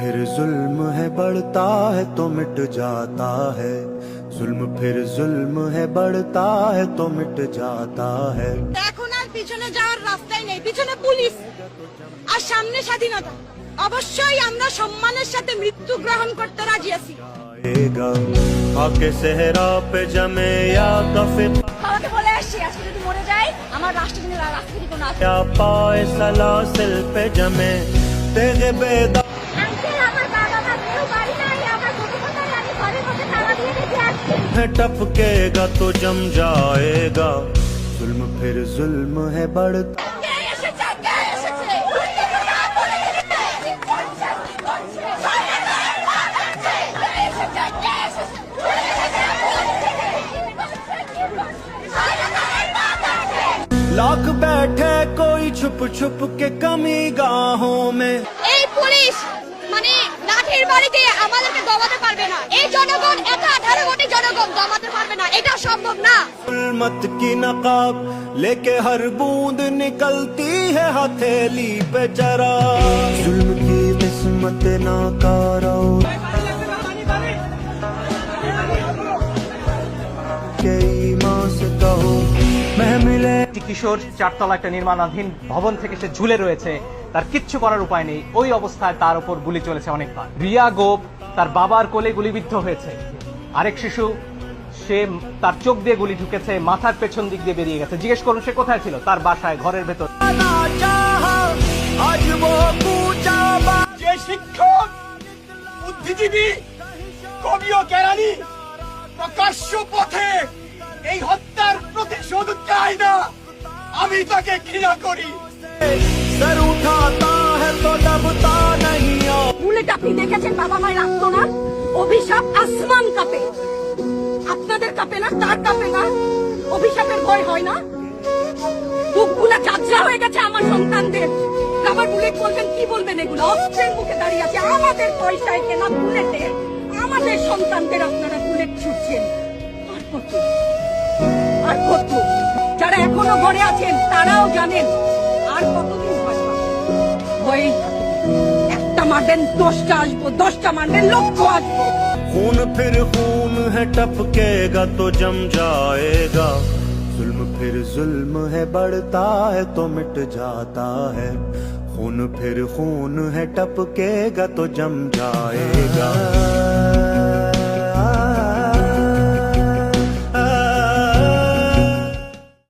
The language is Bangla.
फिर जुल्म है बढ़ता है तो मिट जाता है, जुल्म फिर जुल्म है बढ़ता है तो मिट जाता है। এখন আর পিছনে যাওয়ার রাস্তাই নেই, পিছনে পুলিশ আর সামনে স্বাধীনতা। অবশ্যই আমরা সম্মানের সাথে মৃত্যু গ্রহণ করতে রাজি আছি। খাকে সেহরা পে জমে ইয়া কফে, আমাকে বলে আসছি আজকে যদি মরে যাই আমার রাষ্ট্রপতি রাষ্ট্রপতি কোন আছে ইয়া পায়ে সালাসিল পে জমে তেগে বেদা। আঙ্কেল আমার বাবা মা কেউ বাড়ি নাই, আমার ছোট ছোট আমি ঘরে বসে তালা দিয়ে রেখে আসছি। टपकेगा तो जम जाएगा, जुल्म फिर जुल्म है बढ़ता। लाख बैठे कोई छुप छुप के कमी गाहों में। এই পুলিশ মানে লাঠির বাড়িতে আমাদেরকে দমাতে পারবে না। এই জনগণ এত 18 কোটি জনগণ দমাতে পারবে না, এটা সম্ভব না। जुल्मत की नकाब लेके हर बूंद निकलती है हथेली पे जरा, जुल्म की किस्मत नाकारा के ईमान से कहो महमिले। কিশোর চারতলা একটা নির্মাণাধীন ভবন থেকে সে ঝুলে রয়েছে, তার কিচ্ছু করার উপায় নেই। ওই অবস্থায় তার উপর গুলি চলেছে অনেকবার। রিয়া গোপ তার বাবার কোলে গুলিবিদ্ধ হয়েছে। আরেক শিশু, সে তার চোখ দিয়ে গুলি ঢুকেছে, মাথার পেছন দিক দিয়ে বেরিয়ে গেছে। জিজ্ঞেস করুন সে কোথায় ছিল? তার বাসায়, ঘরের ভেতর। যে শিক্ষক, বুদ্ধিজীবী, কবি ও জ্ঞানী প্রকাশ্য পথে এই হত্যার প্রতিশোধ চায় না, আমি তাকে ঘৃণা করি। सर उठाता है तो दबता नहीं। বুলেট আপনি দেখেছেন বাবা মায়ের রাখতো না? অভিশাপ আসমান কাঁপে, আপনাদের কাঁপে না? তার কাঁপে না? অভিশাপের ভয় হয় না? বুকগুলা চাচা হয়ে গেছে আমার সন্তানদের। আমার বুলেট বলবেন কি বলবেন? এগুলো অস্ত্রের মুখে দাঁড়িয়ে আছে, আমাদের পয়সায় কেনা বুলেটে আমাদের সন্তানদের আপনারা বুলেট ছুটছেন। আর কত আর কত? যারা এখনো ঘরে আছেন তারাও জানেন আর কতদিন ভয় পাবেন। ভয়েই থাকবেন। একটা মারবেন 10টা আসবো, 10টা মারবেন লক্ষ আসবো। खून फिर खून है टपकेगा तो जम जाएगा, जुल्म फिर जुल्म है बढ़ता है तो मिट जाता है, खून फिर खून है टपकेगा तो जम जाएगा।